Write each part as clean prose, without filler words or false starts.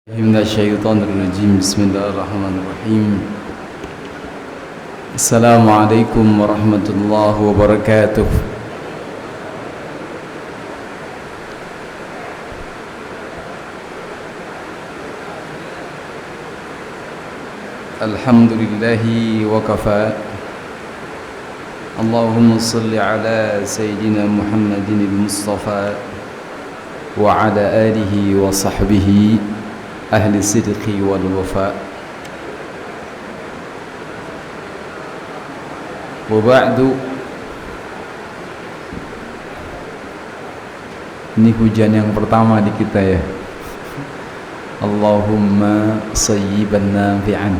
من الشيطان الرجيم بسم الله الرحمن الرحيم السلام عليكم ورحمة الله وبركاته الحمد لله وكفى اللهم صل على سيدنا محمد المصطفى وعلى آله وصحبه ahli sidqi wal wafa wa ba'du. Ini hujan yang pertama di kita ya. Allahumma sayyiban nafi'an,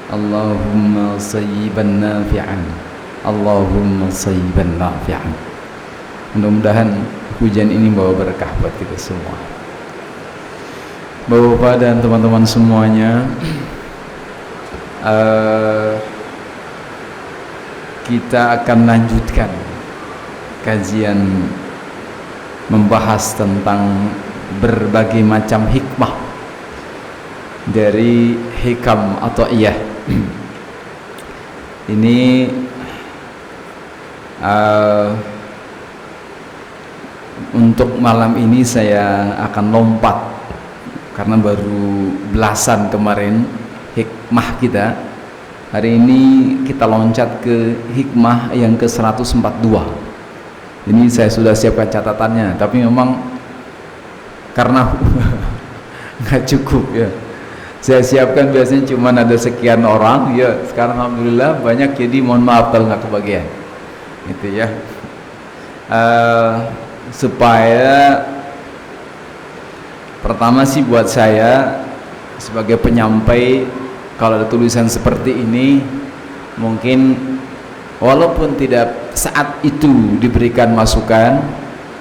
Allahumma sayyiban nafi'an, Allahumma sayyiban nafi'an. Mudah-mudahan hujan ini bawa berkah buat kita semua. Bapak-bapak dan teman-teman semuanya, kita akan lanjutkan kajian membahas tentang berbagai macam hikmah dari hikam atau iyah. Ini untuk malam ini saya akan lompat karena baru belasan kemarin hikmah kita. Hari ini kita loncat ke hikmah yang ke 142. Ini saya sudah siapkan catatannya, tapi memang karena nggak cukup ya. Saya siapkan biasanya cuma ada sekian orang ya. Sekarang alhamdulillah banyak, jadi mohon maaf kalau nggak kebagian. Gitu ya. Supaya pertama sih buat saya sebagai penyampai, kalau ada tulisan seperti ini mungkin walaupun tidak saat itu diberikan masukan,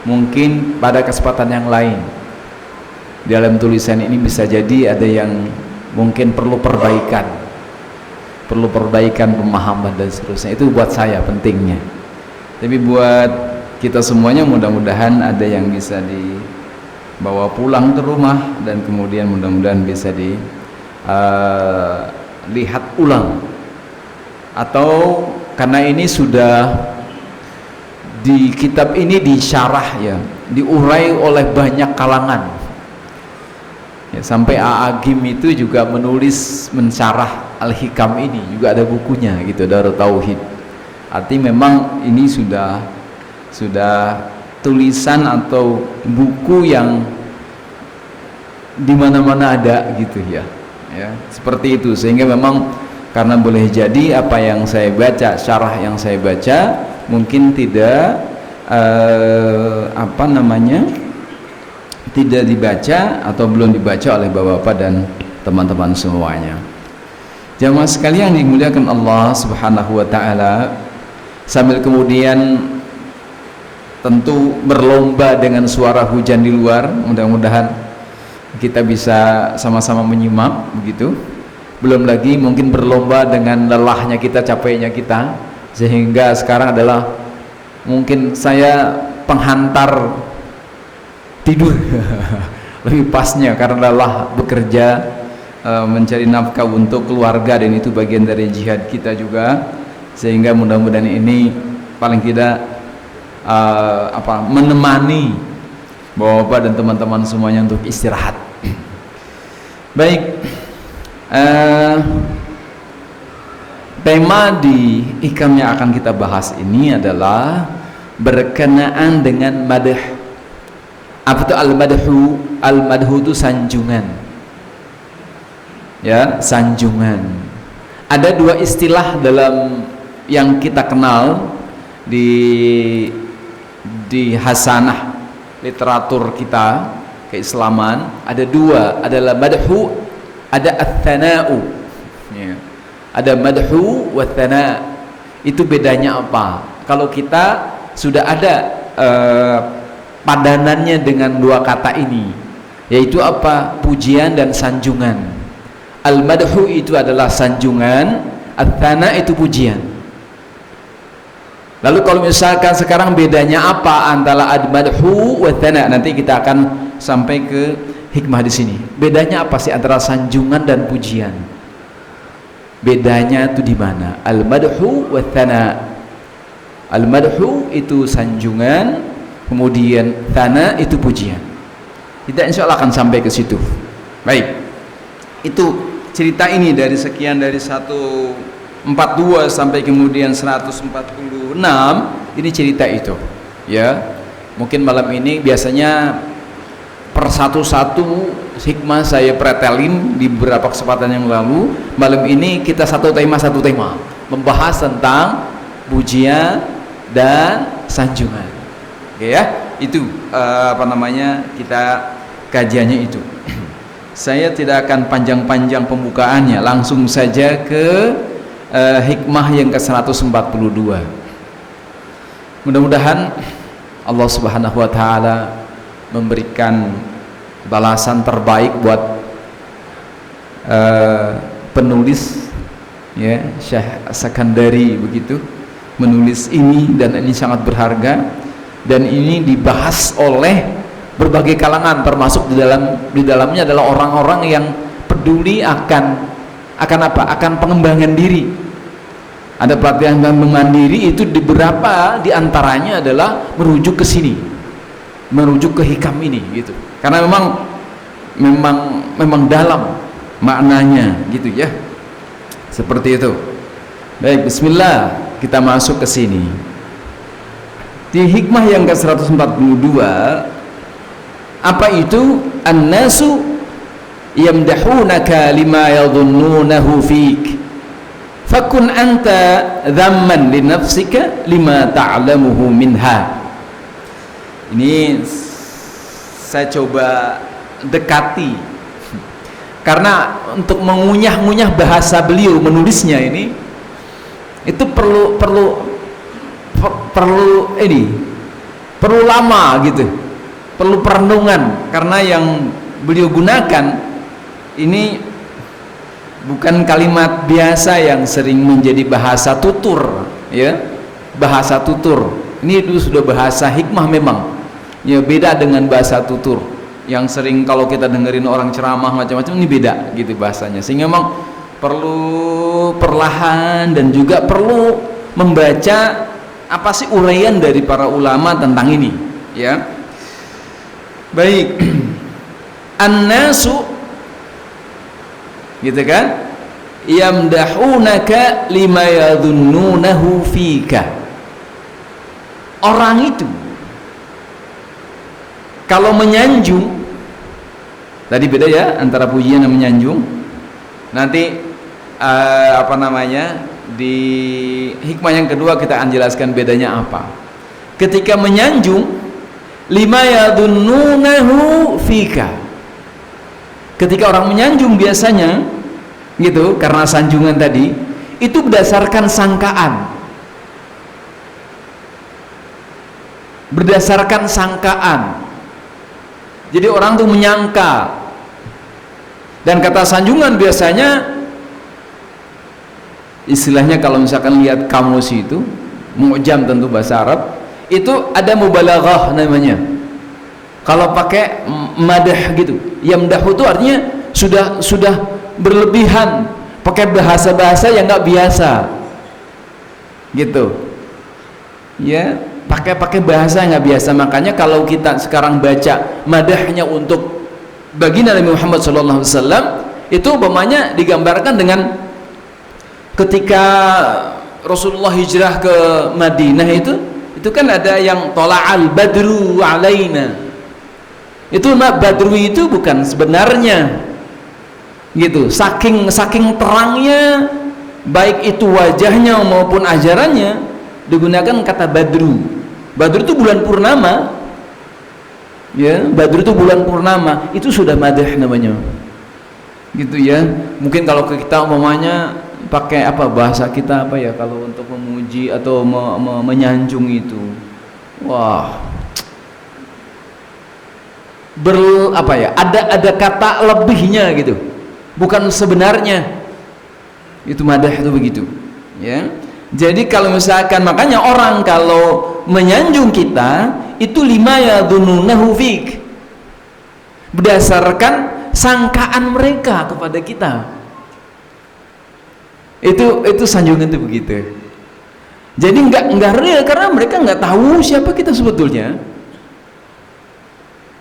mungkin pada kesempatan yang lain di dalam tulisan ini bisa jadi ada yang mungkin perlu perbaikan pemahaman dan seterusnya. Itu buat saya pentingnya. Tapi buat kita semuanya mudah-mudahan ada yang bisa bawa pulang ke rumah dan kemudian mudah-mudahan bisa dilihat ulang, atau karena ini sudah di kitab ini disyarah ya, diurai oleh banyak kalangan ya, sampai A'agim itu juga mensyarah Al-Hikam ini, juga ada bukunya gitu, Darut Tauhid. Artinya memang ini sudah tulisan atau buku yang dimana-mana ada gitu ya, seperti itu. Sehingga memang karena boleh jadi apa yang saya baca, syarah yang saya baca mungkin tidak tidak dibaca atau belum dibaca oleh bapak-bapak dan teman-teman semuanya. Jamaah sekalian yang dimuliakan Allah Subhanahu wa taala, sambil kemudian tentu berlomba dengan suara hujan di luar, mudah-mudahan kita bisa sama-sama menyimak begitu. Belum lagi mungkin berlomba dengan lelahnya kita, capeknya kita, sehingga sekarang adalah mungkin saya penghantar tidur lebih pasnya, karena lelah bekerja mencari nafkah untuk keluarga, dan itu bagian dari jihad kita juga. Sehingga mudah-mudahan ini paling tidak menemani bapak dan teman-teman semuanya untuk istirahat. Baik, tema di hikam yang akan kita bahas ini adalah berkenaan dengan madh. Apa itu al-madhu? Al-madhu itu sanjungan ya, sanjungan. Ada dua istilah dalam yang kita kenal di hasanah literatur kita keislaman. Ada dua, adalah madhu, ada ats-tsana'u ya. Ada madhu wa tsana'. Itu bedanya apa? Kalau kita sudah ada padanannya dengan dua kata ini, yaitu apa? Pujian dan sanjungan. Al-madhu itu adalah sanjungan, ats-tsana' itu pujian. Lalu kalau misalkan sekarang bedanya apa antara al-madhu wa tsana', nanti kita akan sampai ke hikmah di sini. Bedanya apa sih antara sanjungan dan pujian? Bedanya itu di mana? Al-madhu wa thana. Al-madhu itu sanjungan, kemudian thana itu pujian. Kita insya Allah akan sampai ke situ. Baik, itu cerita ini dari sekian, dari 142 sampai kemudian 146. Ini cerita itu, ya. Mungkin malam ini biasanya per satu-satu hikmah saya pretelin di beberapa kesempatan yang lalu. Malam ini kita satu tema membahas tentang pujian dan sanjungan. Oke ya, itu kita kajiannya itu. Saya tidak akan panjang-panjang pembukaannya, langsung saja ke hikmah yang ke-142. Mudah-mudahan Allah Subhanahu wa taala memberikan balasan terbaik buat penulis, ya, Syekh Sakandari begitu, menulis ini, dan ini sangat berharga, dan ini dibahas oleh berbagai kalangan, termasuk di dalamnya adalah orang-orang yang peduli akan pengembangan diri. Ada pelatihan pengembangan diri, itu di beberapa di antaranya adalah merujuk ke sini, merujuk ke hikam ini gitu. Karena memang dalam maknanya gitu ya. Seperti itu. Baik, bismillah, kita masuk ke sini. Di hikmah yang ke-142, apa itu? An-nasu yamdahunaka lima yadhunnunahu fik, fakun anta dhamman li nafsika lima ta'lamuhu minha. Ini saya coba dekati, karena untuk mengunyah-ngunyah bahasa beliau menulisnya ini itu perlu lama gitu, perlu perenungan, karena yang beliau gunakan ini bukan kalimat biasa yang sering menjadi bahasa tutur, ya, bahasa tutur. Ini itu sudah bahasa hikmah memang, ya, beda dengan bahasa tutur yang sering kalau kita dengerin orang ceramah macam-macam, ini beda gitu bahasanya, sehingga memang perlu perlahan dan juga perlu membaca apa sih uraian dari para ulama tentang ini, ya. Baik, an-nasu gitu kan, yamdahunaka lima yadhunnunahu fika. Orang itu kalau menyanjung, tadi beda ya antara pujian dan menyanjung. Nanti di hikmah yang kedua kita akan jelaskan bedanya apa. Ketika menyanjung, lima yadhunnunahu fika, ketika orang menyanjung biasanya gitu, karena sanjungan tadi itu berdasarkan sangkaan. Jadi orang tuh menyangka, dan kata sanjungan biasanya istilahnya kalau misalkan lihat kamus itu, mu'jam tentu bahasa Arab, itu ada mubalaghah namanya. Kalau pakai madah gitu, yamdahu itu artinya sudah berlebihan, pakai bahasa-bahasa yang nggak biasa gitu, ya, pakai bahasa yang nggak biasa. Makanya kalau kita sekarang baca madahnya untuk baginda Nabi Muhammad SAW, itu umpamanya digambarkan dengan ketika Rasulullah hijrah ke Madinah, itu kan ada yang tola'al badru alaina. Itu badru itu bukan sebenarnya gitu, saking terangnya, baik itu wajahnya maupun ajarannya, digunakan kata badru. Badru itu bulan purnama, ya, badru itu bulan purnama, itu sudah madah namanya gitu ya. Mungkin kalau kita umpamanya pakai bahasa kita ya, kalau untuk memuji atau menyanjung itu, wah, ada kata lebihnya gitu, bukan sebenarnya. Itu madah itu begitu, ya. Jadi kalau misalkan, makanya orang kalau menyanjung kita itu lima yadhunnunahu fik, berdasarkan sangkaan mereka kepada kita. Itu sanjungan itu begitu. Jadi nggak real karena mereka nggak tahu siapa kita sebetulnya.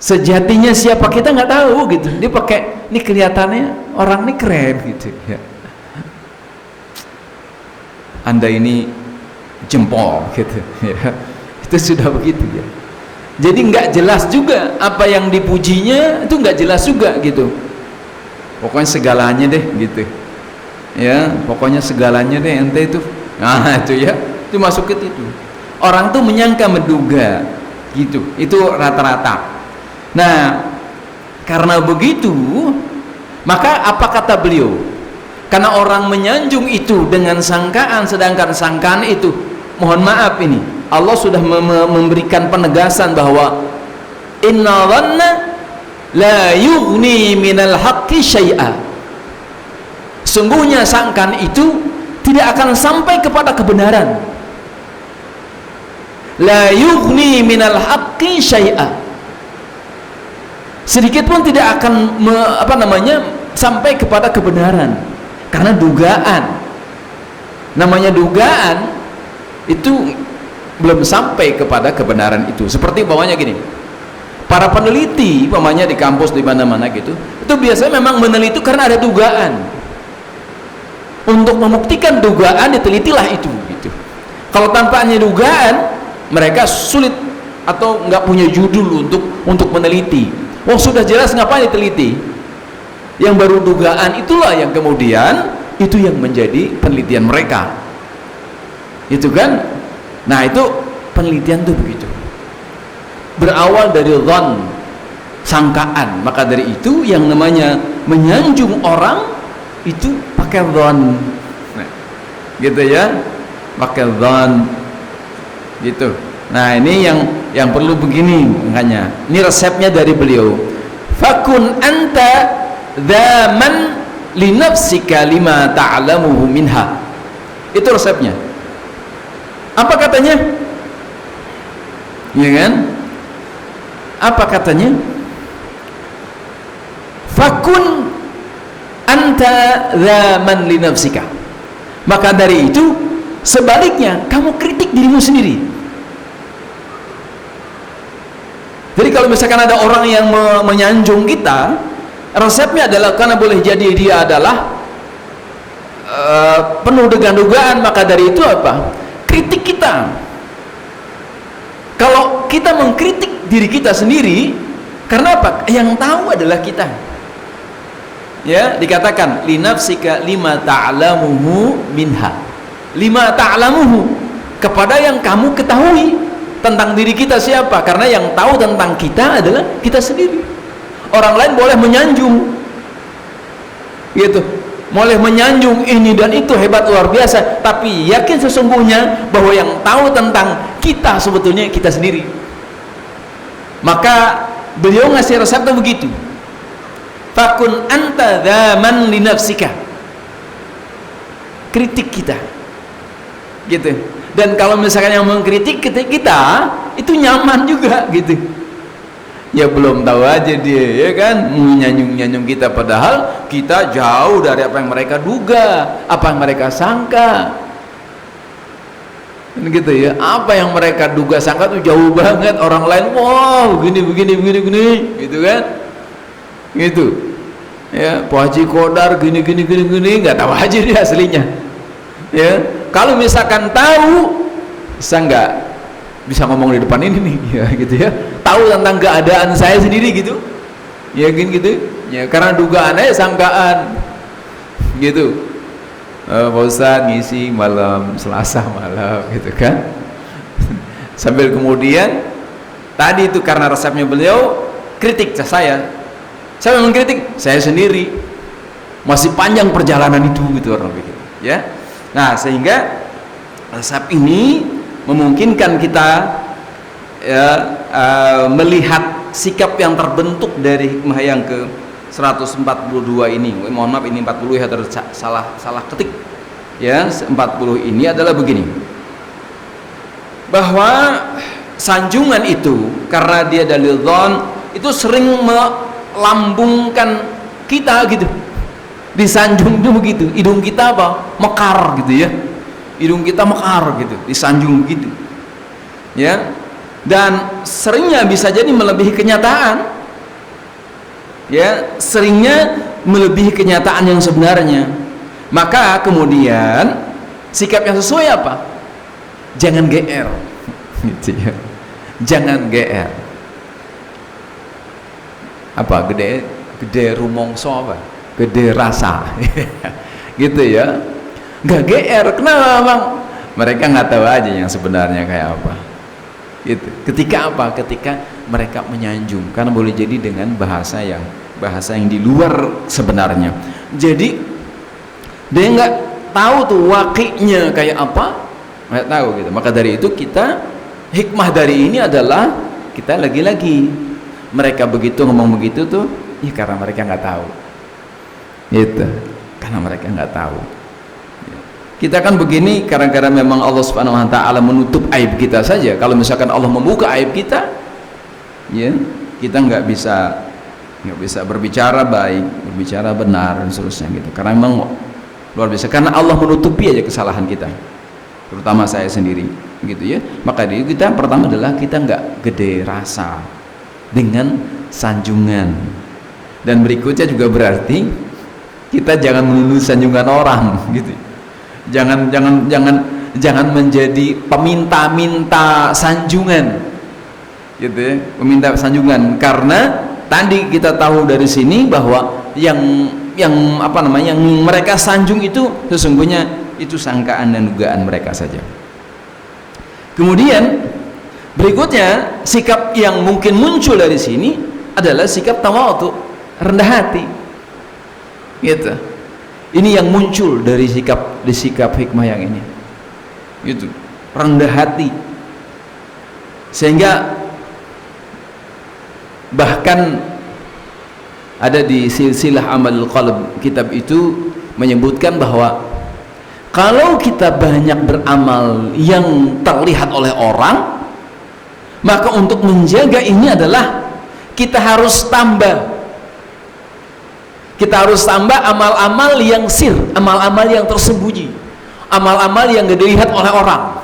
Sejatinya siapa kita nggak tahu gitu. Dia pakai ini kelihatannya orang ini keren gitu ya. Anda ini jempol gitu ya. Itu sudah begitu ya. Jadi nggak jelas juga apa yang dipujinya, itu nggak jelas juga gitu. Pokoknya segalanya deh gitu ya, pokoknya segalanya deh ente itu. Nah itu ya, itu masuk ke itu. Orang tuh menyangka, menduga gitu, itu rata-rata. Nah karena begitu, maka apa kata beliau? Karena orang menyanjung itu dengan sangkaan, sedangkan sangkaan itu, mohon maaf ini, Allah sudah memberikan penegasan bahwa inna dhanna la yughni minal haqqi syai'a. Sungguhnya sangkaan itu tidak akan sampai kepada kebenaran. La yughni minal haqqi syai'a. Sedikit pun tidak akan sampai kepada kebenaran. Karena dugaan. Namanya dugaan itu belum sampai kepada kebenaran itu. Seperti bawahnya gini, para peneliti umpamanya di kampus di mana-mana gitu, itu biasanya memang meneliti karena ada dugaan. Untuk membuktikan dugaan ditelitilah itu gitu. Kalau tanpa hanya dugaan, mereka sulit atau nggak punya judul untuk meneliti. Oh sudah jelas ngapain diteliti? Yang baru dugaan itulah yang kemudian itu yang menjadi penelitian mereka. Itu kan? Nah itu penelitian tuh begitu, berawal dari dhan, sangkaan. Maka dari itu yang namanya menyanjung orang itu pakai dhan, nah, gitu ya, pakai dhan gitu. Nah ini yang perlu begini, makanya ini resepnya dari beliau. Fakun anta dzaman li nafsika lima ta'lamuhu minha. Itu resepnya. Apa katanya? Ya kan? Apa katanya? Fakun anta dzaman li nafsika. Maka dari itu sebaliknya kamu kritik dirimu sendiri. Jadi kalau misalkan ada orang yang menyanjung kita, resepnya adalah karena boleh jadi dia adalah penuh dengan dugaan, maka dari itu apa? Kritik kita. Kalau kita mengkritik diri kita sendiri, karena apa? Yang tahu adalah kita. Ya, dikatakan linafsika lima ta'lamuhu minha. Lima ta'lamuhu, kepada yang kamu ketahui tentang diri kita siapa? Karena yang tahu tentang kita adalah kita sendiri. Orang lain boleh menyanjung gitu, boleh menyanjung ini dan itu hebat luar biasa, tapi yakin sesungguhnya bahwa yang tahu tentang kita sebetulnya kita sendiri. Maka beliau ngasih resepnya begitu. Fakun anta dzaman li nafsika. Kritik kita. Gitu. Dan kalau misalkan yang mengkritik kita itu nyaman juga gitu. Ya belum tahu aja dia, ya kan, menyanjung-nyanjung kita, padahal kita jauh dari apa yang mereka duga, apa yang mereka sangka. Kan gitu ya, apa yang mereka duga sangka tuh jauh banget. Orang lain, wow, begini, gitu kan, gitu. Ya, Pak Haji Kodar gini, nggak tahu aja dia aslinya. Ya, kalau misalkan tahu, bisa nggak bisa ngomong di depan ini nih, ya gitu ya. Tahu tentang keadaan saya sendiri gitu, yakin gitu, ya karena dugaan aja, sangkaan, gitu. Pak Ustadz ngisi malam Selasa malam, gitu kan. Sambil kemudian tadi itu karena resepnya beliau kritik saya memang kritik saya sendiri, masih panjang perjalanan itu, gitu orang begitu, ya. Nah sehingga resep ini memungkinkan kita ya, melihat sikap yang terbentuk dari hikmah yang ke 142 ini. Mohon maaf ini 40 ya, salah ketik ya. 40 ini adalah begini, bahwa sanjungan itu karena dia dalil dhon itu sering lambungkan kita gitu, disanjung tuh begitu. Hidung kita apa? Mekar gitu ya, hidung kita mekar gitu, disanjung gitu ya. Dan seringnya bisa jadi melebihi kenyataan ya, seringnya melebihi kenyataan yang sebenarnya. Maka kemudian sikap yang sesuai apa? Jangan GR gitu ya, jangan GR. Apa gede rumongso apa? Gede rasa gitu ya, nggak GR. Kenapa bang? Mereka nggak tahu aja yang sebenarnya kayak apa gitu. Ketika apa? Ketika mereka menyanjung, karena boleh jadi dengan bahasa yang di luar sebenarnya. Jadi dia nggak tahu tuh waqi'nya kayak apa, nggak tahu gitu. Maka dari itu kita, hikmah dari ini adalah kita lagi-lagi mereka begitu ngomong begitu tuh ya karena mereka nggak tahu gitu, karena mereka nggak tahu. Kita kan begini karena memang Allah Subhanahu wa taala menutup aib kita saja. Kalau misalkan Allah membuka aib kita ya, kita nggak bisa berbicara baik, berbicara benar dan seterusnya gitu, karena memang luar biasa, karena Allah menutupi aja kesalahan kita, terutama saya sendiri gitu ya. Maka dari kita pertama adalah kita nggak gede rasa dengan sanjungan, dan berikutnya juga berarti kita jangan menuduh sanjungan orang gitu. Jangan menjadi peminta-minta sanjungan gitu ya, peminta sanjungan, karena tadi kita tahu dari sini bahwa yang apa namanya, yang mereka sanjung itu sesungguhnya itu sangkaan dan dugaan mereka saja. Kemudian berikutnya, sikap yang mungkin muncul dari sini adalah sikap tawadhu, rendah hati gitu. Ini yang muncul dari sikap hikmah yang ini gitu, rendah hati. Sehingga bahkan ada di silsilah amal qalb, kitab itu menyebutkan bahwa kalau kita banyak beramal yang terlihat oleh orang, maka untuk menjaga ini adalah kita harus tambah amal-amal yang sir, amal-amal yang tersembunyi, amal-amal yang gak dilihat oleh orang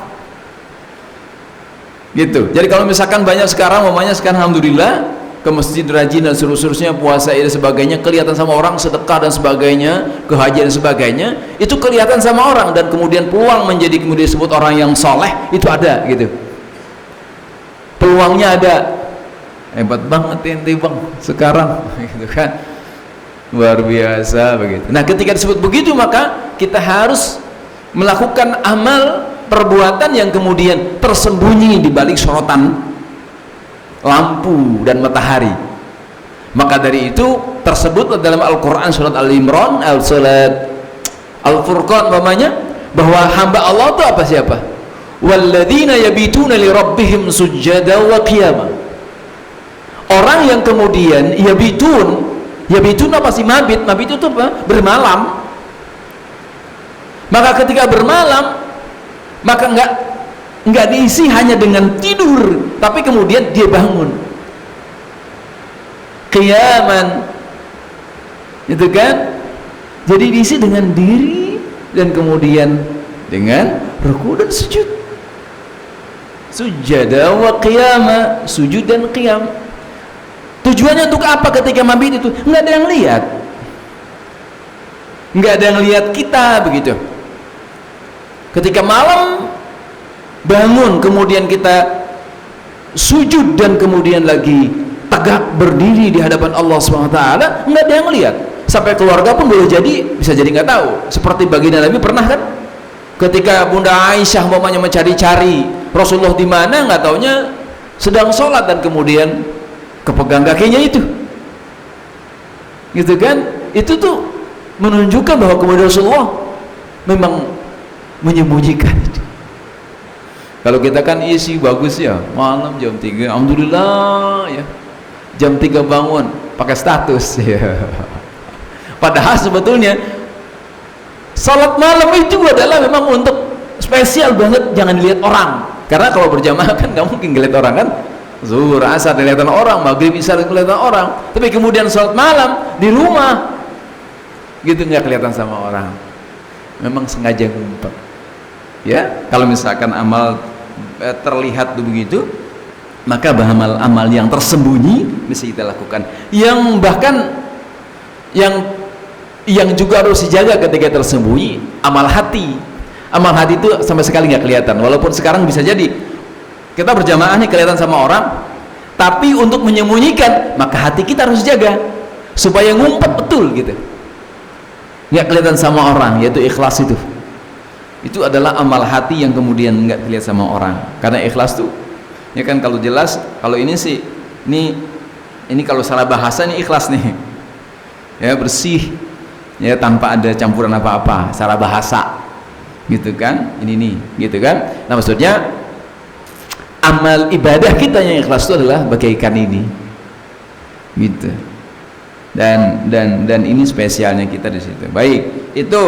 gitu. Jadi kalau misalkan banyak sekarang, mamanya sekarang alhamdulillah ke masjid rajin dan seterusnya, puasa dan sebagainya, kelihatan sama orang, sedekah dan sebagainya, ke haji dan sebagainya, itu kelihatan sama orang, dan kemudian peluang menjadi kemudian disebut orang yang soleh itu ada gitu, peluangnya ada. Hebat banget ente bang sekarang gitu kan, luar biasa begitu. Nah ketika disebut begitu, maka kita harus melakukan amal perbuatan yang kemudian tersembunyi di balik sorotan lampu dan matahari. Maka dari itu tersebut dalam Al-Quran surat Al-Imran, surat Al-Furqan namanya, bahwa hamba Allah itu apa, siapa? Walladzina yabituna li rabbihim sujada wa qiyama. Orang yang kemudian yabitun apa sih? Mabit itu apa? Bermalam. Maka ketika bermalam, maka enggak diisi hanya dengan tidur, tapi kemudian dia bangun qiyaman, itu kan, jadi diisi dengan diri dan kemudian dengan ruku dan sujud, sujada wa qiyama, sujud dan qiyam. Tujuannya untuk apa ketika mabit itu? Enggak ada yang lihat, enggak ada yang lihat kita begitu. Ketika malam bangun, kemudian kita sujud dan kemudian lagi tegak berdiri di hadapan Allah SWT, nggak ada yang lihat. Sampai keluarga pun boleh jadi, bisa jadi nggak tahu. Seperti baginda Nabi pernah kan, ketika Bunda Aisyah umpamanya mencari-cari Rasulullah di mana, nggak taunya sedang sholat, dan kemudian kepegang kakinya itu, gitu kan? Itu tuh menunjukkan bahwa kemudian Rasulullah memang menyembunyikan itu. Kalau kita kan isi bagus ya, malam jam 3 alhamdulillah ya, jam 3 bangun pakai status ya. Padahal sebetulnya salat malam itu adalah memang untuk spesial banget, jangan dilihat orang, karena kalau berjamaah kan nggak mungkin ngeliat orang kan, zuhur, asar kelihatan orang, maghrib, isya kelihatan orang, tapi kemudian sholat malam di rumah gitu nggak kelihatan sama orang. Memang sengaja ngumpet ya. Kalau misalkan amal terlihat begitu, maka amal yang tersembunyi bisa kita lakukan, yang bahkan yang juga harus dijaga ketika tersembunyi, amal hati. Amal hati itu sama sekali nggak kelihatan, walaupun sekarang bisa jadi kita berjamaah nih kelihatan sama orang, tapi untuk menyembunyikan maka hati kita harus jaga supaya ngumpet betul gitu, nggak kelihatan sama orang, yaitu ikhlas. Itu adalah amal hati yang kemudian nggak kelihatan sama orang, karena ikhlas tuh ya kan, kalau jelas, kalau ini sih ini kalau salah bahasa ini ikhlas nih ya, bersih ya, tanpa ada campuran apa-apa, salah bahasa gitu kan, ini nih gitu kan. Nah maksudnya amal ibadah kita yang ikhlas itu adalah bagaikan ini gitu, dan ini spesialnya kita di situ. Baik, itu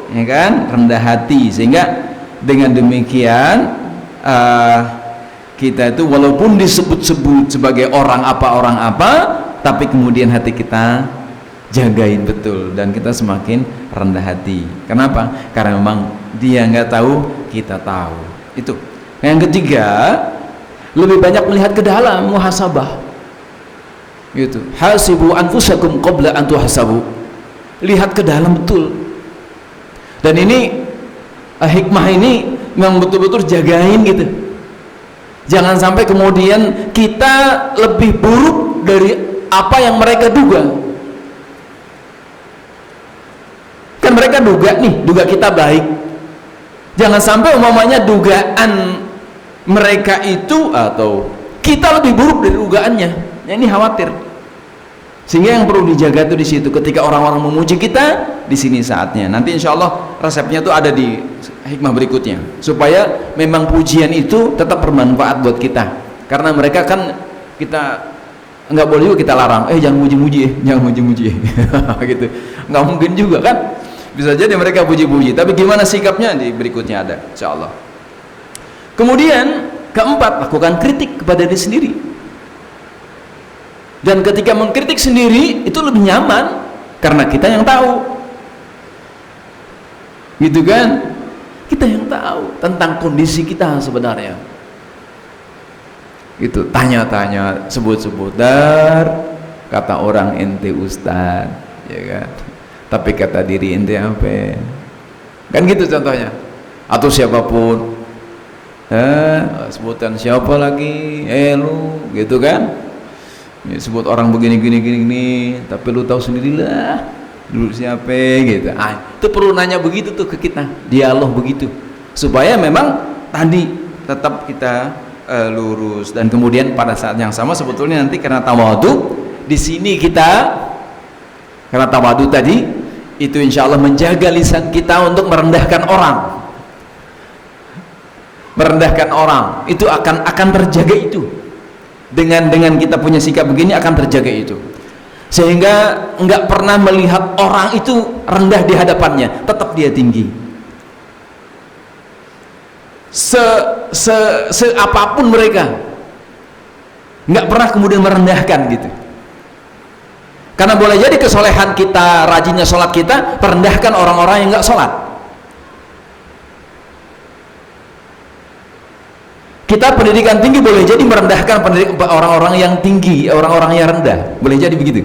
ya kan, rendah hati, sehingga dengan demikian kita itu walaupun disebut-sebut sebagai orang apa, tapi kemudian hati kita jagain betul, dan kita semakin rendah hati. Kenapa? Karena memang dia nggak tahu, kita tahu. Itu. Yang ketiga, lebih banyak melihat ke dalam, muhasabah. Gitu. Hasibu anfusakum qabla an tuhasabu. Lihat ke dalam betul. Dan ini hikmah ini memang betul-betul jagain gitu. Jangan sampai kemudian kita lebih buruk dari apa yang mereka duga. Kan mereka duga kita baik. Jangan sampai umpamanya dugaan mereka itu atau kita lebih buruk dari dugaannya. Ya, ini khawatir. Sehingga yang perlu dijaga itu di situ. Ketika orang-orang memuji kita, di sini saatnya. Nanti insya Allah resepnya itu ada di hikmah berikutnya. Supaya memang pujian itu tetap bermanfaat buat kita. Karena mereka kan kita nggak boleh juga kita larang. Jangan muji-muji, jangan muji-muji. Gitu. Nggak mungkin juga kan. Bisa jadi mereka puji-puji, tapi gimana sikapnya di berikutnya ada, insya Allah. Kemudian keempat, lakukan kritik kepada diri sendiri. Dan ketika mengkritik sendiri itu lebih nyaman, karena kita yang tahu, gitu kan? Kita yang tahu tentang kondisi kita sebenarnya. Itu tanya-tanya, sebut-sebut, kata orang ente ustad, ya kan? Tapi kata diri ente apa? Kan gitu contohnya. Atau siapapun, sebutan siapa lagi? Lu, gitu kan? Ya, sebut orang begini, tapi lu tahu sendirilah dulu siapa gitu. Itu perlu nanya begitu tuh ke kita, dialog begitu, supaya memang tadi tetap kita lurus. Dan kemudian pada saat yang sama sebetulnya nanti karena tawadu di sini kita, karena tawadu tadi itu insya Allah menjaga lisan kita untuk merendahkan orang. Merendahkan orang itu akan terjaga itu. Dengan kita punya sikap begini akan terjaga itu. Sehingga enggak pernah melihat orang itu rendah di hadapannya, tetap dia tinggi. Apapun mereka, enggak pernah kemudian merendahkan gitu. Karena boleh jadi kesolehan kita, rajinnya sholat kita, merendahkan orang-orang yang enggak sholat. Kita pendidikan tinggi boleh jadi merendahkan orang-orang yang tinggi, orang-orang yang rendah, boleh jadi begitu.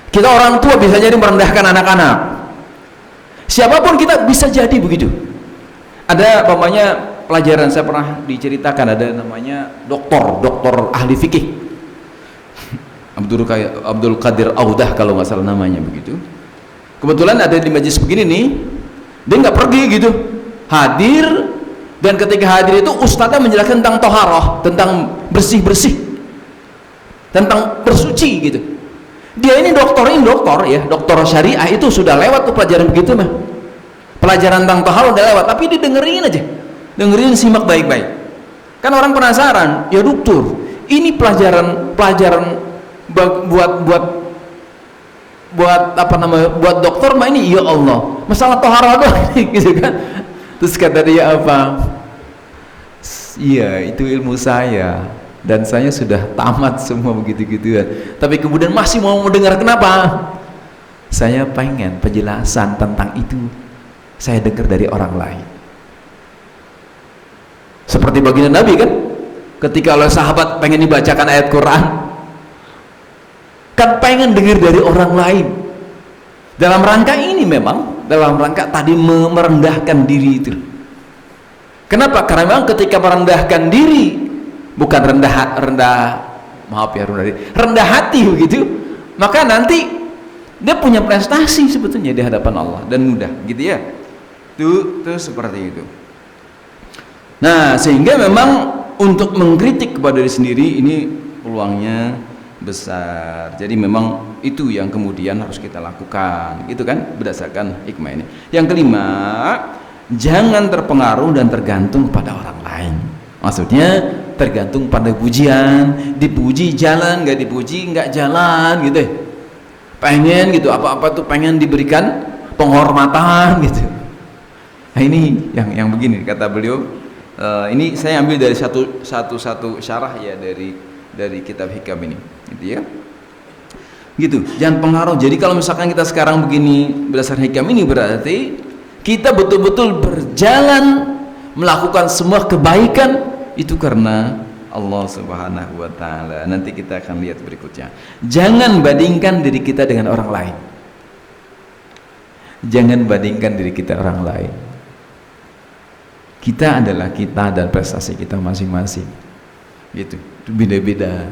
Kita orang tua bisa jadi merendahkan anak-anak. Siapapun kita bisa jadi begitu. Ada namanya pelajaran, saya pernah diceritakan, ada namanya doktor ahli fikih, Abdul Qadir Audah kalau nggak salah namanya begitu. Kebetulan ada di majelis begini nih, dia nggak pergi gitu, hadir. Dan ketika hadir itu ustadznya menjelaskan tentang toharoh, tentang bersih-bersih, tentang bersuci gitu. Dia ini dokter ya, dokter syariah, itu sudah lewat tuh pelajaran begitu mah. Pelajaran tentang toharoh udah lewat, tapi dia dengerin aja, dengerin, simak baik-baik. Kan orang penasaran, ya dokter, ini pelajaran buat apa namanya, buat dokter mah ini, ya Allah, masalah toharoh doang gitu kan. Terus kata dia apa? Iya, itu ilmu saya. dan saya sudah tamat semua begitu-gituan, tapi kemudian masih mau mendengar. Kenapa? Saya pengen penjelasan tentang itu saya dengar dari orang lain. Seperti baginda Nabi kan, ketika oleh sahabat pengen dibacakan ayat Quran, kan pengen dengar dari orang lain. Dalam rangka ini memang, dalam rangka tadi merendahkan diri itu. Kenapa? Karena memang ketika merendahkan diri, bukan rendah hati begitu, maka nanti dia punya prestasi sebetulnya di hadapan Allah dan mudah gitu ya. Itu seperti itu. Nah, sehingga memang untuk mengkritik kepada diri sendiri ini peluangnya besar. Jadi memang itu yang kemudian harus kita lakukan, gitu kan, berdasarkan hikmah ini. Yang kelima, jangan terpengaruh dan tergantung pada orang lain. Maksudnya tergantung pada pujian, dipuji jalan, nggak dipuji nggak jalan gitu. Pengen gitu, apa-apa tuh pengen diberikan penghormatan gitu. Nah ini yang begini kata beliau. Ini saya ambil dari satu syarah ya dari kitab hikam ini, gitu ya. Gitu, jangan pengaruh. Jadi kalau misalkan kita sekarang begini berdasarkan hikam ini, berarti kita betul-betul berjalan melakukan semua kebaikan itu karena Allah Subhanahu wa taala. Nanti kita akan lihat berikutnya. Jangan bandingkan diri kita dengan orang lain. Jangan bandingkan diri kita orang lain. Kita adalah kita dan prestasi kita masing-masing. Gitu. Itu beda-beda.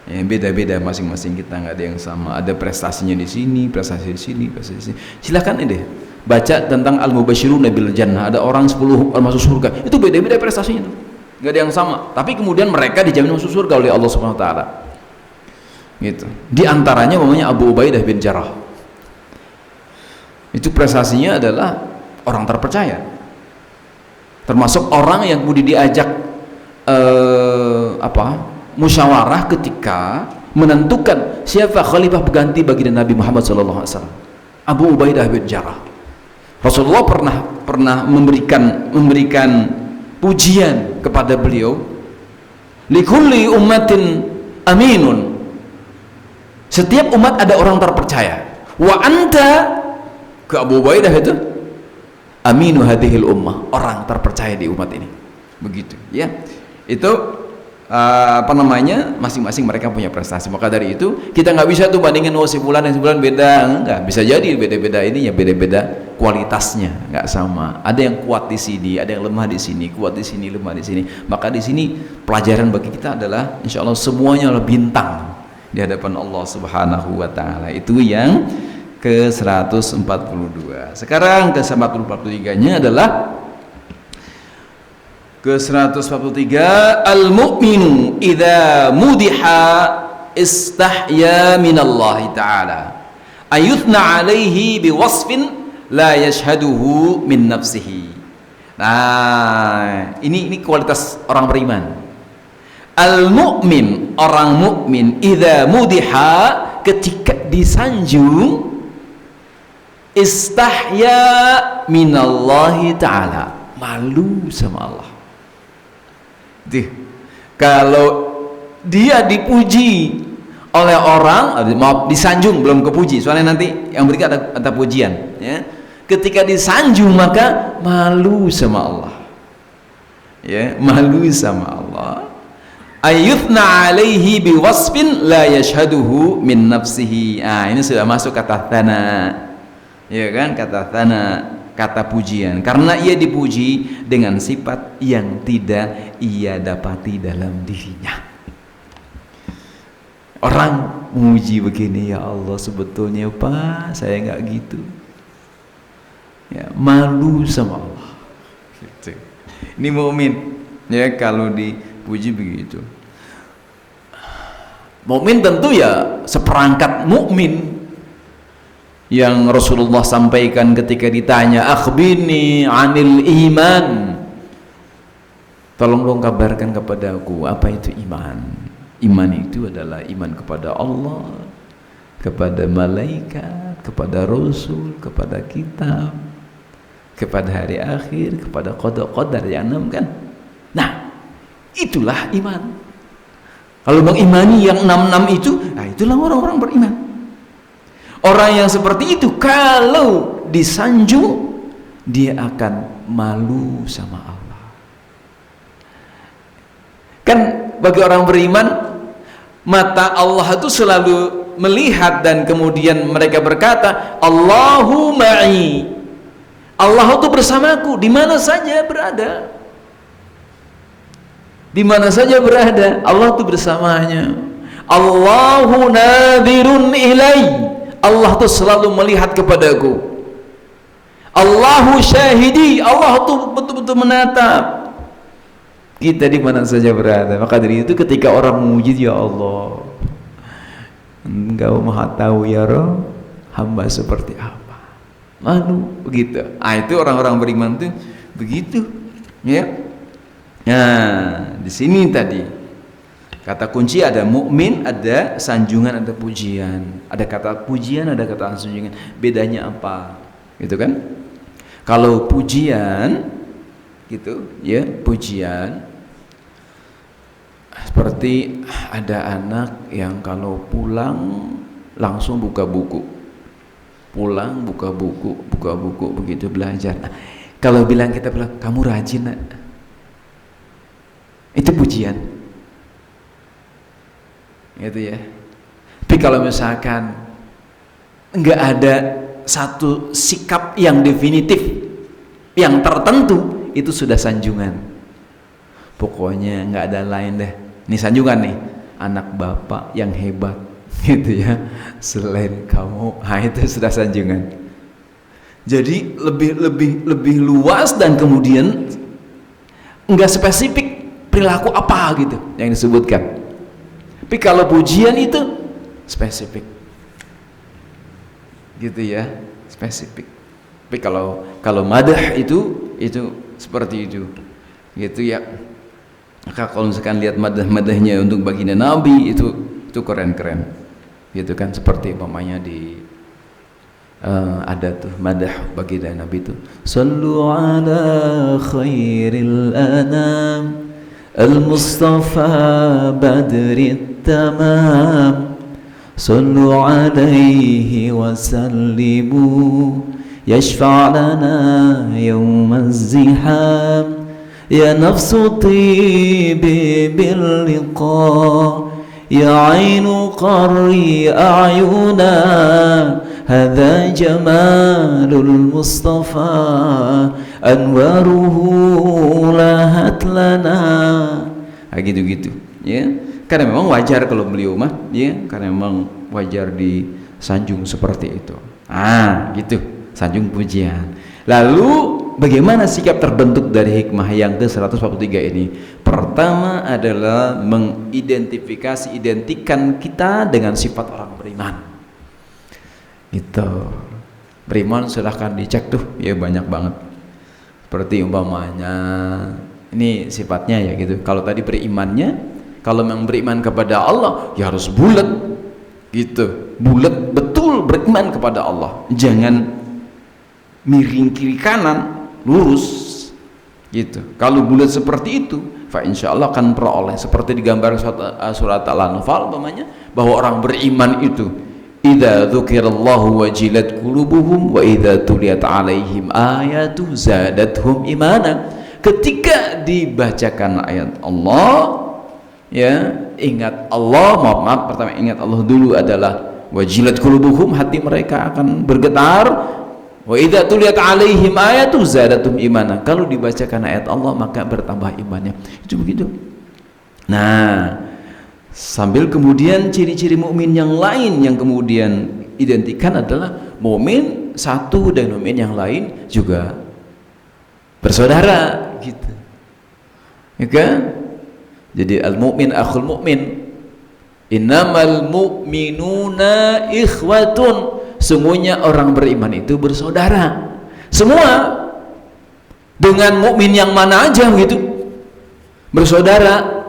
Ya, beda-beda masing-masing kita, nggak ada yang sama. Ada prestasinya di sini, prestasi di sini, prestasi di sini. Silakan deh baca tentang al-mubasyiruna bil jannah. Ada orang 10 orang masuk surga. Itu beda-beda prestasinya tuh. Nggak ada yang sama. Tapi kemudian mereka dijamin masuk surga oleh Allah Subhanahu wa taala. Gitu. Di antaranya namanya Abu Ubaidah bin Jarrah. Itu prestasinya adalah orang terpercaya. Termasuk orang yang kemudian diajak musyawarah ketika menentukan siapa khalifah pengganti baginda Nabi Muhammad SAW. Abu Ubaidah bin Jarrah. Rasulullah pernah memberikan pujian kepada beliau. Likulli ummatin aminun. Setiap umat ada orang terpercaya. Wa anta, ke Abu Ubaidah itu, aminu hadhil ummah, orang terpercaya di umat ini. Begitu ya. Itu masing-masing mereka punya prestasi. Maka dari itu kita nggak bisa tuh bandingin si fulan dan si fulan beda. Enggak, bisa jadi beda-beda ini ya, beda-beda kualitasnya, nggak sama. Ada yang kuat di sini, ada yang lemah di sini, kuat di sini, lemah di sini. Maka di sini pelajaran bagi kita adalah insya Allah semuanya adalah bintang di hadapan Allah Subhanahu wa taala. Itu yang ke-142. Sekarang ke-143-nya adalah ke-143, al-mu'minu idza mudiha istahya minallahi ta'ala ayuthna alaihi biwasfin la yashhaduhu min nafsihi. Nah, ini kualitas orang beriman. Al-mu'min, orang mukmin, idza mudiha, ketika disanjung, istahya minallahi ta'ala, malu sama Allah. Kalau dia dipuji oleh orang, maaf, disanjung, belum kepuji, soalnya nanti yang berikut ada pujian ya. Ketika disanjung maka malu sama Allah ya, malu sama Allah. Ayyuthna alaihi biwasfin la yashhaduhu min nafsihi. Ini sudah masuk kata thana ya kan, kata thana, kata pujian, karena ia dipuji dengan sifat yang tidak ia dapati dalam dirinya. Orang memuji begini, ya Allah sebetulnya Pak saya nggak gitu ya, malu sama Allah gitu. Ini mukmin ya kalau dipuji begitu. Mukmin tentu ya seperangkat mukmin yang Rasulullah sampaikan ketika ditanya, akhbirni anil iman, tolong dong kabarkan kepada aku apa itu iman. Iman itu adalah iman kepada Allah, kepada malaikat, kepada Rasul, kepada kitab, kepada hari akhir, kepada qada qadar yang 6 kan. Nah itulah iman. Kalau mengimani yang 66 itu, nah itulah orang-orang beriman. Orang yang seperti itu kalau disanjung, dia akan malu sama Allah. Kan bagi orang beriman, mata Allah itu selalu melihat, dan kemudian mereka berkata, Allahu ma'i, Allah itu bersamaku di mana saja berada. Di mana saja berada, Allah itu bersamanya. Allahu nadhirun ilai, Allah itu selalu melihat kepadaku. Allahu syahidi, Allah itu betul-betul menatap kita di mana saja berada. Maka dari itu ketika orang memuji, ya Allah, Engkau maha tahu ya Rabb, hamba seperti apa. Malu begitu. Itu orang-orang beriman itu begitu, ya. Nah, di sini tadi kata kunci ada mukmin, ada sanjungan, ada pujian. Ada kata pujian, ada kata sanjungan. Bedanya apa? Gitu kan? Kalau pujian gitu, ya, pujian seperti ada anak yang kalau pulang langsung buka buku. Pulang buka buku begitu belajar. Nah, kalau kita bilang kamu rajin, Nak. Itu pujian, gitu ya. Tapi kalau misalkan enggak ada satu sikap yang definitif, yang tertentu, itu sudah sanjungan. Pokoknya enggak ada lain deh. Ini sanjungan nih, anak bapak yang hebat, gitu ya. Selain kamu, itu sudah sanjungan. Jadi lebih luas, dan kemudian enggak spesifik perilaku apa gitu yang disebutkan. Tapi kalau pujian itu spesifik, gitu ya, spesifik. Tapi kalau madah itu seperti itu, gitu ya. Maka kalau misalkan lihat madah-madahnya untuk baginda Nabi itu keren-keren, gitu kan. Seperti umpamanya di ada tuh madah baginda Nabi itu, sallu ala khairil anam al-Mustafa badri tamam, sallu alaihi wa sallimu yashfa' lana yawma az-ziham, ya nafsu tibi bil liqa, ya ainu qarri a'yuna, hadha jamalul Mustafa, anwaruhu lahat lana. Gitu-gitu ya. Karena memang wajar kalau beliau mah, ya, karena memang wajar disanjung seperti itu. Gitu, sanjung pujian. Lalu bagaimana sikap terbentuk dari hikmah yang ke-143 ini? Pertama adalah identikan kita dengan sifat orang beriman. Gitu. Beriman silahkan dicek tuh, ya, banyak banget. Seperti umpamanya ini sifatnya ya gitu. Kalau tadi berimannya, kalau memang beriman kepada Allah ya harus bulat gitu, bulat betul beriman kepada Allah, jangan miring kiri kanan, lurus gitu. Kalau bulat seperti itu, fa insyaallah akan peroleh seperti digambar surat Al-Anfal umpamanya, bahwa orang beriman itu idza dzukirallahu wajilat qulubuhum wa idza tuliyat alaihim ayatu zadatuhum imana. Ketika dibacakan ayat Allah, ya, ingat Allah, maaf pertama ingat Allah dulu adalah wajilat qulubuhum, hati mereka akan bergetar. Wa idza tuliyat alaihim ayatu zadatuhum imana. Kalau dibacakan ayat Allah maka bertambah imannya. Itu begitu. Nah, sambil kemudian ciri-ciri mukmin yang lain yang kemudian identikan adalah mukmin satu dan mukmin yang lain juga bersaudara, gitu. Ya kan? Jadi al-mukmin akhul mukmin. Innamal mu'minuna ikhwatun. Semuanya orang beriman itu bersaudara. Semua. Dengan mukmin yang mana aja gitu. Bersaudara.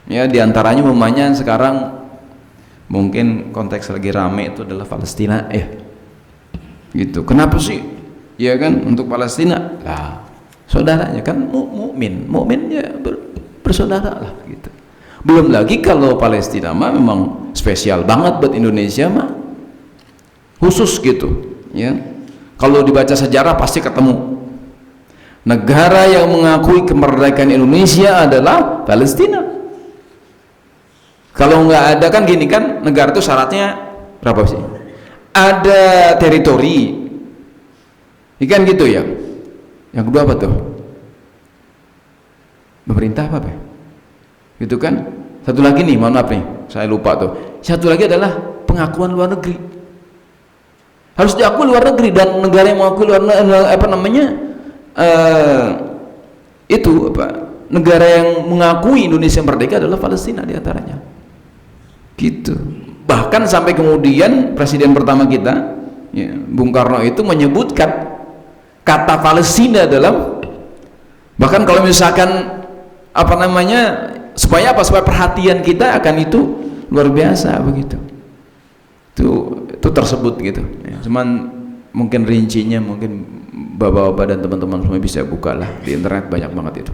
Ya, diantaranya umpamanya sekarang mungkin konteks lagi rame itu adalah Palestina, ya. Gitu. Kenapa sih? Ya kan, untuk Palestina lah saudaranya kan mukmin ya bersaudara lah gitu. Belum lagi kalau Palestina mah memang spesial banget buat Indonesia mah, khusus gitu ya. Kalau dibaca sejarah pasti ketemu negara yang mengakui kemerdekaan Indonesia adalah Palestina. Kalau nggak ada kan gini kan, negara itu syaratnya berapa sih? Ada teritori, ikan gitu ya. Yang kedua apa tuh? Pemerintah apa ya? Gitu kan? Satu lagi nih, mohon maaf nih, saya lupa tuh. Satu lagi adalah pengakuan luar negeri. Harus diakui luar negeri, dan negara yang mengakui luar apa namanya? Negara yang mengakui Indonesia merdeka adalah Palestina diantaranya. Gitu. Bahkan sampai kemudian presiden pertama kita, ya, Bung Karno itu menyebutkan kata Palestina dalam, bahkan kalau misalkan apa namanya, supaya perhatian kita akan itu luar biasa begitu. Itu tersebut gitu. Ya, cuman mungkin rincinya mungkin bapak-bapak dan teman-teman semua bisa bukalah di internet, banyak banget itu.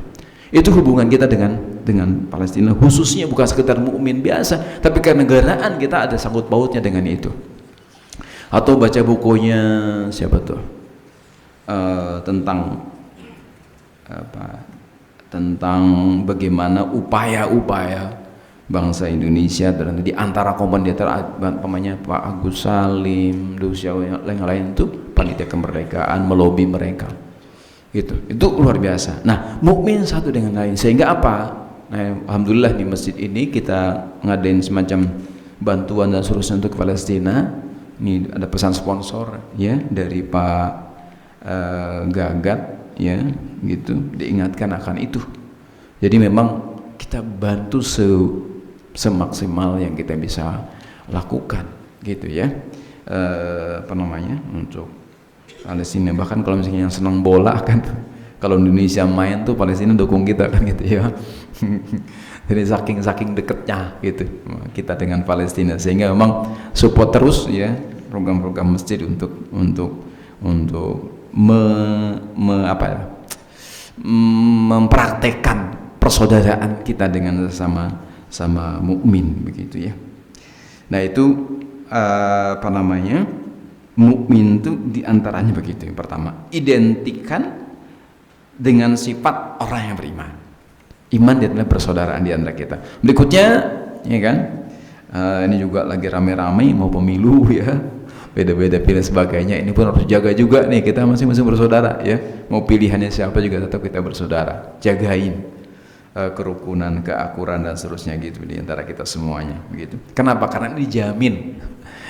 Itu hubungan kita dengan Palestina, khususnya bukan sekedar mukmin biasa, tapi kenegaraan kita ada sangkut pautnya dengan itu. Atau baca bukunya siapa tuh, tentang bagaimana upaya-upaya bangsa Indonesia dan di antara komandator namanya Pak Agus Salim, yang lain itu panitia kemerdekaan melobi mereka. Gitu. Itu luar biasa. Nah, mukmin satu dengan lain, sehingga apa? Nah, alhamdulillah di masjid ini kita ngadain semacam bantuan dan seterusnya untuk Palestina. Ini ada pesan sponsor ya dari Pak Gagat ya, gitu. Diingatkan akan itu. Jadi memang kita bantu semaksimal yang kita bisa lakukan, gitu ya. Untuk Palestina. Bahkan kalau misalnya yang senang bola kan, kalau Indonesia main tuh Palestina dukung kita kan gitu ya. Jadi saking deketnya gitu kita dengan Palestina, sehingga memang support terus ya program-program masjid untuk mempraktekkan persaudaraan kita dengan sama mukmin begitu ya. Nah itu mukmin itu diantaranya begitu. Yang pertama, identikan dengan sifat orang yang beriman. Iman adalah persaudaraan di antara kita. Berikutnya, ya kan? Ini juga lagi rame-rame mau pemilu ya, beda-beda pilih sebagainya. Ini pun harus jaga juga nih, kita masing-masing bersaudara ya. Mau pilihannya siapa juga tetap kita bersaudara. Jagain kerukunan, keakuran dan seterusnya gitu di antara kita semuanya begitu. Kenapa? Karena ini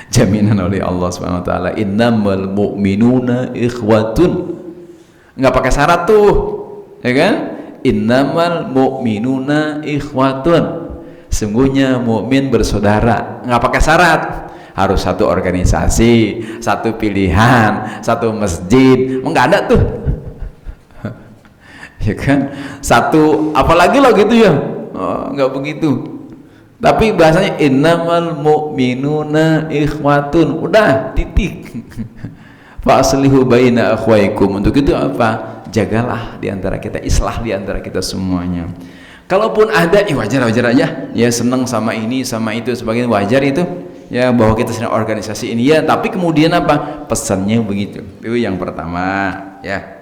jaminan oleh Allah Subhanahu wa taala, innamal mu'minuna ikhwatun. Enggak pakai syarat tuh, ya kan? Innamal mu'minuna ikhwatun. Sungguhnya mukmin bersaudara, enggak pakai syarat. Harus satu organisasi, satu pilihan, satu masjid. Enggak ada tuh. Ya kan? Satu apalagi lo gitu ya. Oh, enggak begitu. Tapi bahasanya innamal mu'minuna ikhwatun, udah titik. Fa'aslihu baina akhwaikum. Untuk itu apa? Jagalah di antara kita, islah di antara kita semuanya. Kalaupun ada, wajar-wajar aja. Ya senang sama ini, sama itu, sebagainya, wajar itu. Ya bahwa kita sedang organisasi ini ya, tapi kemudian apa? Pesannya begitu. Itu yang pertama, ya.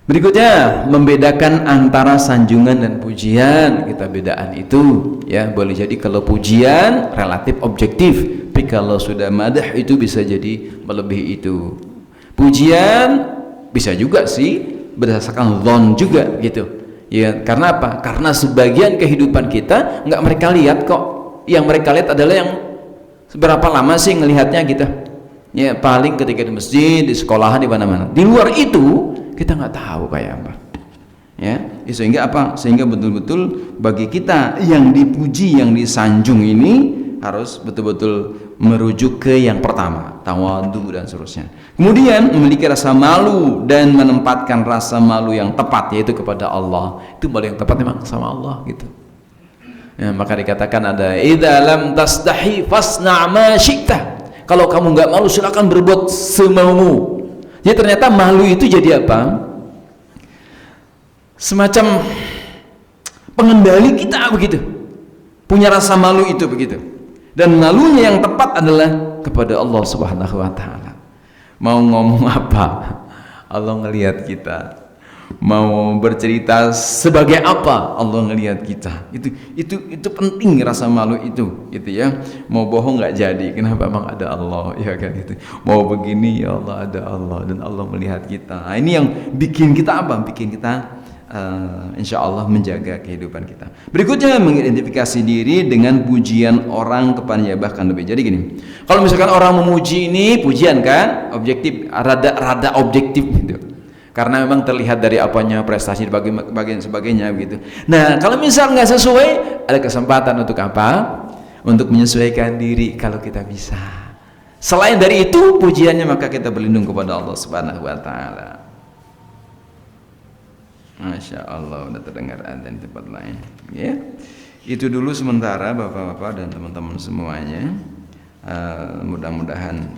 Berikutnya, membedakan antara sanjungan dan pujian. Kita bedaan itu ya, boleh jadi kalau pujian relatif objektif, tapi kalau sudah madah itu bisa jadi melebihi itu. Pujian bisa juga sih berdasarkan dhon juga gitu ya. Karena apa? Karena sebagian kehidupan kita nggak mereka lihat kok. Yang mereka lihat adalah yang seberapa lama sih ngelihatnya kita ya, paling ketika di masjid, di sekolahan, di mana-mana. Di luar itu kita nggak tahu kayak apa ya. Sehingga apa? Sehingga betul-betul bagi kita yang dipuji, yang disanjung ini harus betul-betul merujuk ke yang pertama, tawadhu dan seterusnya. Kemudian memiliki rasa malu dan menempatkan rasa malu yang tepat, yaitu kepada Allah. Itu malu yang tepat memang sama Allah gitu ya. Maka dikatakan ada idza lam tastahi fasna' ma syi'ta. Kalau kamu nggak malu silakan berbuat semaumu. Jadi ternyata malu itu jadi apa? Semacam pengendali kita begitu, punya rasa malu itu begitu. Dan malunya yang tepat adalah kepada Allah Subhanahu wa taala. Mau ngomong apa, Allah ngelihat kita. Mau bercerita sebagai apa, Allah ngelihat kita. Itu penting rasa malu itu, gitu ya. Mau bohong nggak jadi, kenapa? Emang ada Allah, ya kan itu. Mau begini, ya Allah, ada Allah dan Allah melihat kita. Nah, ini yang bikin kita apa? Bikin kita insya Allah menjaga kehidupan kita. Berikutnya mengidentifikasi diri dengan pujian orang kepadanya, bahkan lebih. Jadi gini, kalau misalkan orang memuji, ini pujian kan, objektif, rada objektif gitu, karena memang terlihat dari apanya, prestasi bagian sebagainya gitu. Nah, kalau misal nggak sesuai, ada kesempatan untuk apa? Untuk menyesuaikan diri kalau kita bisa. Selain dari itu pujiannya, maka kita berlindung kepada Allah Subhanahu wa taala. Masya Allah, udah terdengar adzan di tempat lain, ya. Itu dulu sementara bapak-bapak dan teman-teman semuanya. Mudah-mudahan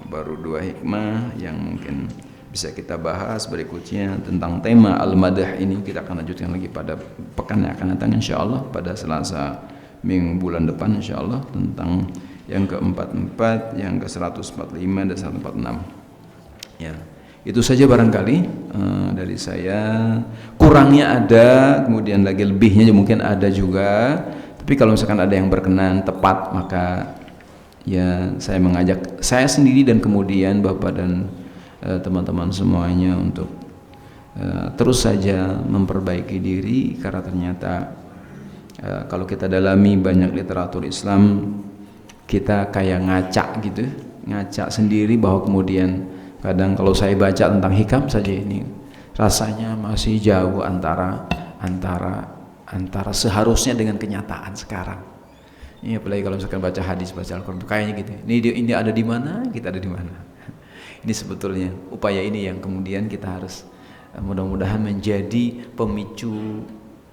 baru 2 hikmah yang mungkin bisa kita bahas. Berikutnya tentang tema Al-Madah ini kita akan lanjutkan lagi pada pekan yang akan datang insyaallah, pada Selasa minggu bulan depan insyaallah, tentang yang ke-44, yang ke-145 dan 146. Ya. Itu saja barangkali dari saya. Kurangnya ada, kemudian lagi lebihnya mungkin ada juga. Tapi kalau misalkan ada yang berkenan tepat, maka ya saya mengajak saya sendiri dan kemudian Bapak dan teman-teman semuanya untuk terus saja memperbaiki diri, karena ternyata kalau kita dalami banyak literatur Islam, kita kayak ngacak gitu, ngacak sendiri, bahwa kemudian kadang kalau saya baca tentang hikam saja ini rasanya masih jauh antara seharusnya dengan kenyataan sekarang. Ini apalagi kalau misalkan baca hadis, baca Al-Quran, kayaknya gitu. Ini ada di mana, kita ada di mana. Ini sebetulnya upaya ini yang kemudian kita harus mudah-mudahan menjadi pemicu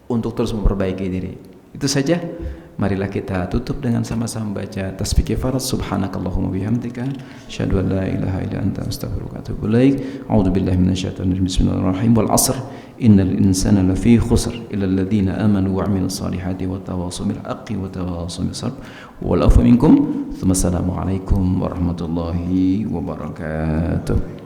untuk terus memperbaiki diri. Itu saja. Marilah kita tutup dengan sama-sama baca tasbih kifarat. Subhanakallahumma bihamdika asyhadu an la ilaha illa anta astaghfiruka wa atubu ilaik. A'udzubillahi minasyaitonir rajim. Bismillahirrahmanirrahim. Wal 'asr innal insana lafi khusr illa alladziina amanu wa 'amilus solihati wa tawassaw bil haqqi wa tawassaw bis sabr. Wal 'afwu minkum. Assalamu alaikum warahmatullahi wabarakatuh.